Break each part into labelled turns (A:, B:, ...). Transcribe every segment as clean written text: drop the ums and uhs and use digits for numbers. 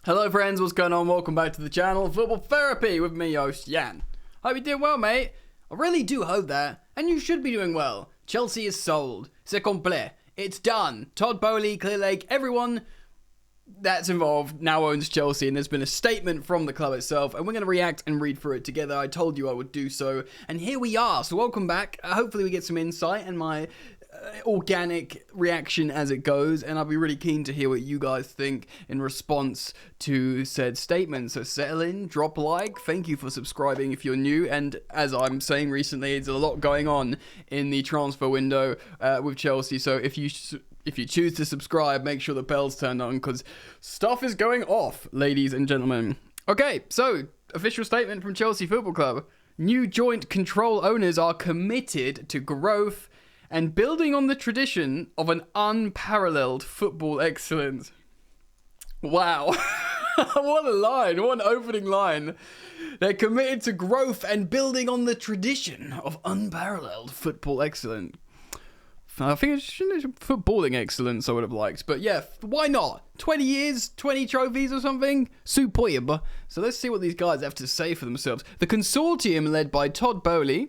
A: Hello friends, what's going on? Welcome back to the channel, Football Therapy with me, host Jan. Hope you're doing well, mate. I really do hope that, and you should be doing well. Chelsea is sold. C'est complet. It's done. Todd Boehly, Clearlake, everyone that's involved now owns Chelsea, and there's been a statement from the club itself, and we're going to react and read through it together. I told you I would do so, and here we are. So welcome back. Hopefully we get some insight and my organic reaction as it goes, and I'll be really keen to hear what you guys think in response to said statement. So settle in, drop a like, thank you for subscribing if you're new, and as I'm saying recently, there's a lot going on in the transfer window with Chelsea, so if you choose to subscribe, make sure the bell's turned on, because stuff is going off, ladies and gentlemen. Okay, so official statement from Chelsea Football Club. New joint control owners are committed to growth and building on the tradition of an unparalleled football excellence. Wow. What a line. What an opening line. They're committed to growth and building on the tradition of unparalleled football excellence. I think it's footballing excellence I would have liked. But yeah, why not? 20 years, 20 trophies or something? Superb. So let's see what these guys have to say for themselves. The consortium led by Todd Boehly,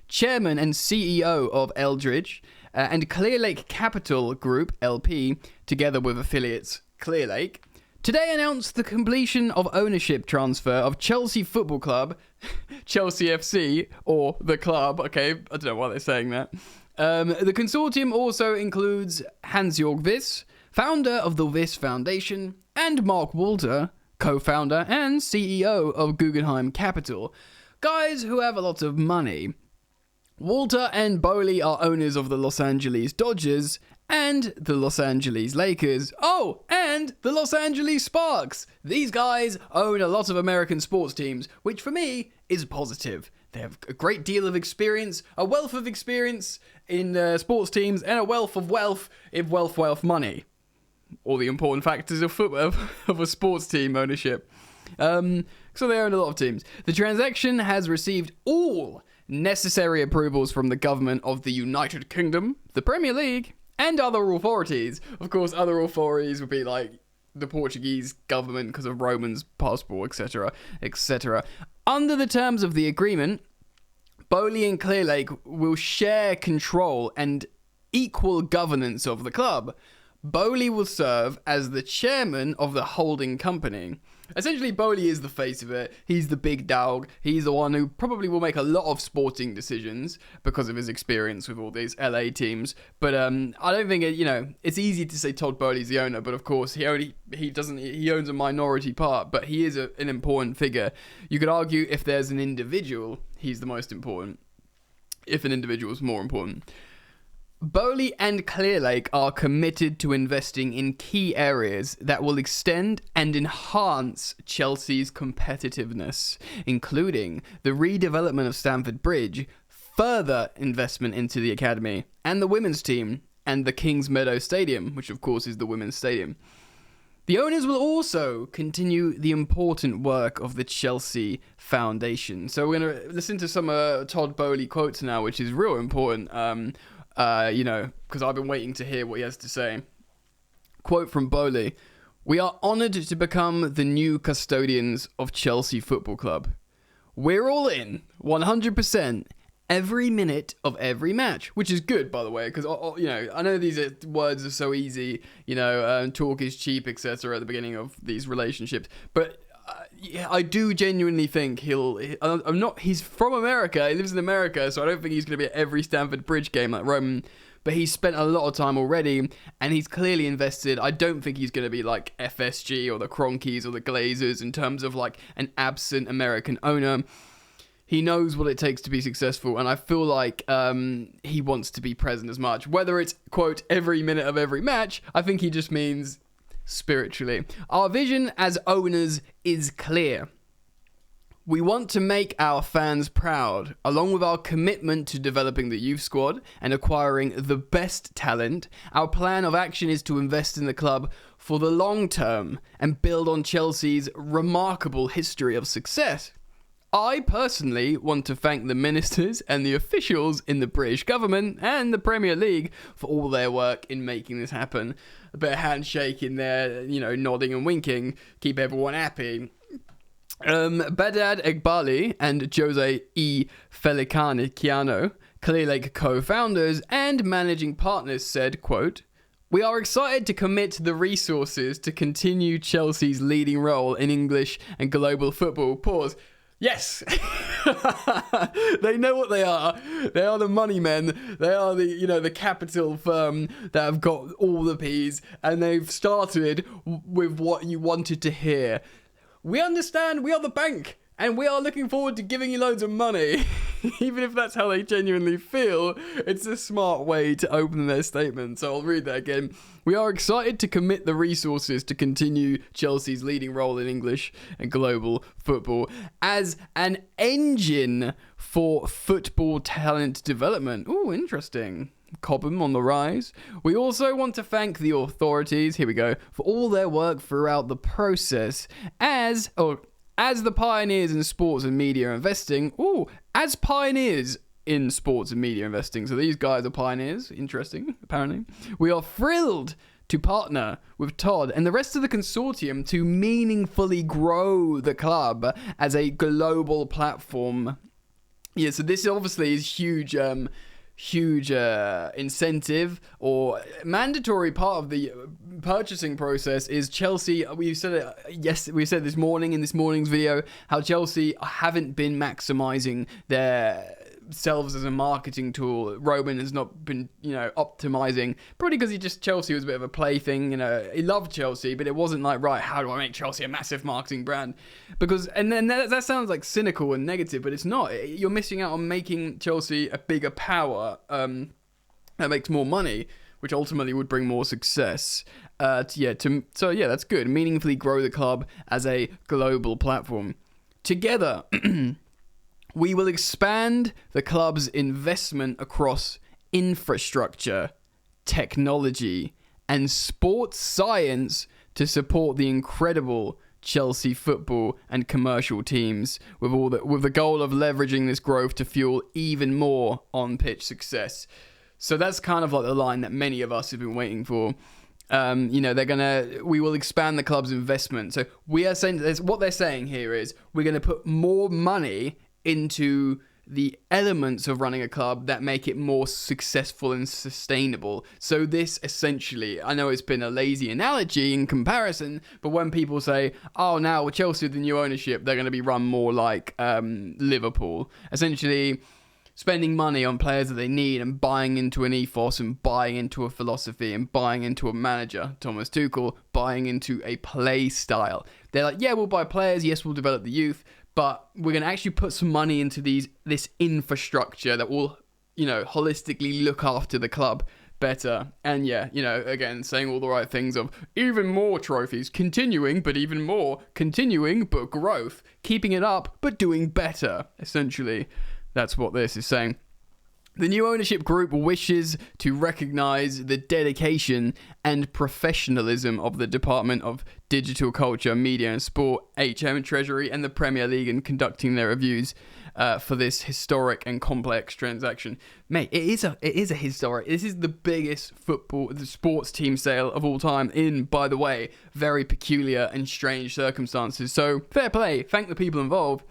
A: Chairman and CEO of Eldridge, and Clearlake Capital Group, LP, together with affiliates Clearlake, today announced the completion of ownership transfer of Chelsea Football Club, Chelsea FC, or the club, okay, I don't know why they're saying that. The consortium also includes Hans-Jörg Wyss, founder of the Wyss Foundation, and Mark Walter, co-founder and CEO of Guggenheim Capital, guys who have a lot of money. Walter and Boehly are owners of the Los Angeles Dodgers and the Los Angeles Lakers. Oh, and the Los Angeles Sparks. These guys own a lot of American sports teams, which for me is positive. They have a great deal of experience, a wealth of experience in sports teams, and a wealth of wealth in wealth money. All the important factors of football, of a sports team ownership. So they own a lot of teams. The transaction has received all necessary approvals from the government of the United Kingdom, the Premier League, and other authorities. Of course, other authorities would be like the Portuguese government because of Roman's passport, etc., etc. Under the terms of the agreement, Boehly and Clearlake will share control and equal governance of the club. Boehly will serve as the chairman of the holding company. Essentially, Boehly is the face of it. He's the big dog. He's the one who probably will make a lot of sporting decisions because of his experience with all these LA teams. But I don't think it's easy to say Todd Boehly's the owner, but of course he owns a minority part, but he is an important figure. You could argue if there's an individual, he's the most important. If an individual is more important. Boehly and Clearlake are committed to investing in key areas that will extend and enhance Chelsea's competitiveness, including the redevelopment of Stamford Bridge, further investment into the academy, and the women's team, and the Kings Meadow Stadium, which of course is the women's stadium. The owners will also continue the important work of the Chelsea Foundation. So we're going to listen to some Todd Boehly quotes now, which is real important. Because I've been waiting to hear what he has to say. Quote from Boehly: "We are honoured to become the new custodians of Chelsea Football Club. We're all in, 100%, every minute of every match," which is good, by the way, because, I know these words are so easy, talk is cheap, etc. at the beginning of these relationships, but I do genuinely think he's from America, he lives in America, so I don't think he's going to be at every Stamford Bridge game like Roman, but he's spent a lot of time already, and he's clearly invested. I don't think he's going to be like FSG or the Cronkies or the Glazers in terms of like an absent American owner. He knows what it takes to be successful, and I feel like he wants to be present as much. Whether it's, quote, every minute of every match, I think he just means spiritually. Our vision as owners is clear. We want to make our fans proud, along with our commitment to developing the youth squad and acquiring the best talent. Our plan of action is to invest in the club for the long term and build on Chelsea's remarkable history of success. I personally want to thank the ministers and the officials in the British government and the Premier League for all their work in making this happen. A bit of handshake in there, nodding and winking, keep everyone happy. Badad Egbali and Jose E. Feliciano, Clearlake co-founders and managing partners, said, quote, "We are excited to commit the resources to continue Chelsea's leading role in English and global football." Pause. Yes! They know what they are. They are the money men. They are the capital firm that have got all the P's, and they've started with what you wanted to hear. We understand we are the bank, and we are looking forward to giving you loads of money. Even if that's how they genuinely feel, it's a smart way to open their statement. So I'll read that again. "We are excited to commit the resources to continue Chelsea's leading role in English and global football as an engine for football talent development." Ooh, interesting. Cobham on the rise. "We also want to thank the authorities," here we go, "for all their work throughout the process as the pioneers in sports and media investing." Ooh, as pioneers in sports and media investing. So these guys are pioneers. Interesting, apparently. "We are thrilled to partner with Todd and the rest of the consortium to meaningfully grow the club as a global platform." Yeah, so this obviously is huge incentive or mandatory part of the purchasing process is Chelsea. We said it, yes, we said this morning in this morning's video how Chelsea haven't been maximizing their selves as a marketing tool. Roman has not been, optimizing, probably because Chelsea was a bit of a plaything. He loved Chelsea, but it wasn't like, right, how do I make Chelsea a massive marketing brand? And then that sounds like cynical and negative, but it's not. You're missing out on making Chelsea a bigger power that makes more money, which ultimately would bring more success. That's good. Meaningfully grow the club as a global platform. Together, we will expand the club's investment across infrastructure, technology, and sports science to support the incredible Chelsea football and commercial teams, with the goal of leveraging this growth to fuel even more on-pitch success. So that's kind of like the line that many of us have been waiting for. We will expand the club's investment. So we are saying, what they're saying here is we're going to put more money into the elements of running a club that make it more successful and sustainable. So this essentially, I know it's been a lazy analogy in comparison, but when people say, oh, now with Chelsea, the new ownership, they're going to be run more like Liverpool. Essentially, spending money on players that they need and buying into an ethos and buying into a philosophy and buying into a manager, Thomas Tuchel, buying into a play style. They're like, yeah, we'll buy players, yes, we'll develop the youth, but we're going to actually put some money into this infrastructure that will, holistically look after the club better. And again, saying all the right things of even more trophies, continuing, but even more, continuing, but growth, keeping it up, but doing better. Essentially, that's what this is saying. The new ownership group wishes to recognise the dedication and professionalism of the Department of Digital Culture, Media and Sport, HM Treasury and the Premier League in conducting their reviews for this historic and complex transaction. Mate, it is a historic. This is the biggest sports team sale of all time in, by the way, very peculiar and strange circumstances. So fair play. Thank the people involved.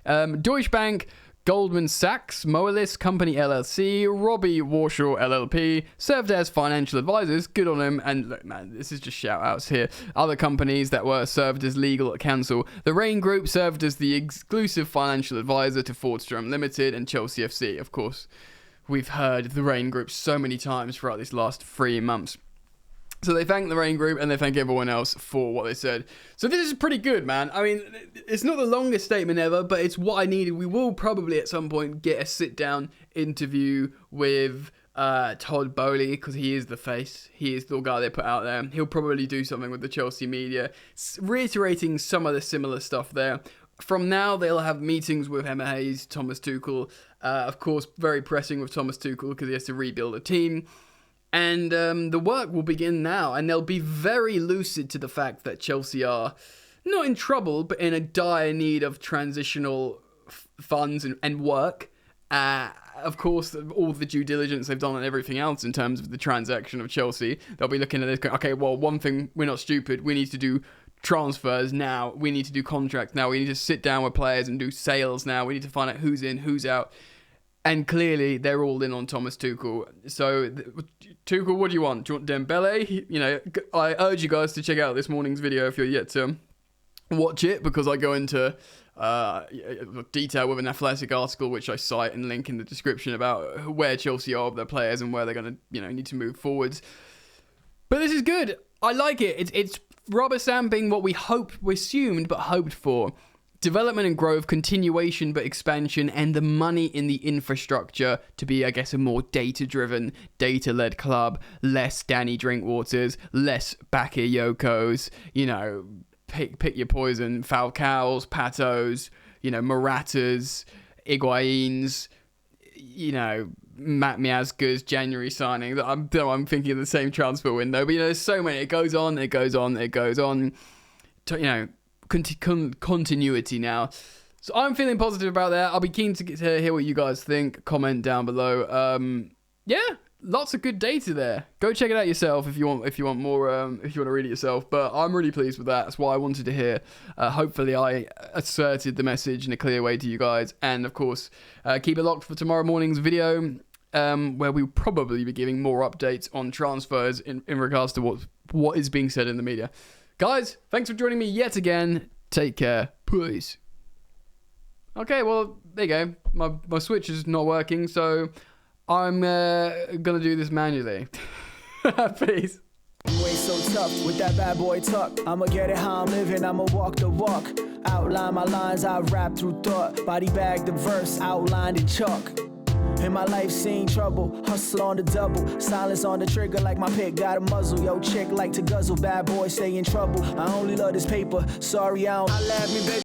A: Deutsche Bank, Goldman Sachs, Moelis Company LLC, Robbie Warshaw LLP served as financial advisors. Good on them. And look, man, this is just shout outs here. Other companies that were served as legal counsel. The Rain Group served as the exclusive financial advisor to Fordstrom Limited and Chelsea FC. Of course, we've heard the Rain Group so many times throughout these last 3 months. So they thank the Rain Group and they thank everyone else for what they said. So this is pretty good, man. I mean, it's not the longest statement ever, but it's what I needed. We will probably at some point get a sit-down interview with Todd Boehly, because he is the face. He is the guy they put out there. He'll probably do something with the Chelsea media, reiterating some of the similar stuff there. From now, they'll have meetings with Emma Hayes, Thomas Tuchel. Of course, very pressing with Thomas Tuchel because he has to rebuild a team. And the work will begin now, and they'll be very lucid to the fact that Chelsea are not in trouble, but in a dire need of transitional funds and work. Of course, all the due diligence they've done and everything else in terms of the transaction of Chelsea, they'll be looking at this going, okay, well, one thing, we're not stupid. We need to do transfers now. We need to do contracts now. We need to sit down with players and do sales now. We need to find out who's in, who's out. And clearly, they're all in on Thomas Tuchel. So, Tuchel, what do you want? Do you want Dembele? You know, I urge you guys to check out this morning's video if you're yet to watch it, because I go into detail with an Athletic article which I cite and link in the description about where Chelsea are with their players and where they're going to, need to move forwards. But this is good. I like it. It's rubber stamping what we assumed but hoped for. Development and growth, continuation but expansion, and the money in the infrastructure to be, I guess, a more data-driven, data-led club. Less Danny Drinkwaters, less Bakayokos, pick your poison. Falcaos, Patos, Moratas, Higuains, Matt Miazga's January signing. I'm thinking of the same transfer window, but there's so many. It goes on. Continuity now. So I'm feeling positive about that. I'll be keen to hear what you guys think. Comment down below. Lots of good data there. Go check it out yourself if you want more. If you want to read it yourself. But I'm really pleased with that. That's what I wanted to hear. Hopefully I asserted the message in a clear way to you guys. And of course, keep it locked for tomorrow morning's video, where we'll probably be giving more updates on transfers in regards to what is being said in the media. Guys, thanks for joining me yet again. Take care. Peace. Okay, well, there you go. My Switch is not working, so I'm going to do this manually. Peace.
B: You ain't so tough with that bad boy tuck. I'ma get it how I'm living, I'ma walk the walk. Outline my lines, I rap through thought. Body bag the verse, outlined in chalk. In my life seen trouble, hustle on the double. Silence on the trigger like my pick got a muzzle. Yo, chick like to guzzle, bad boy stay in trouble. I only love this paper, sorry I don't. I laugh me, baby.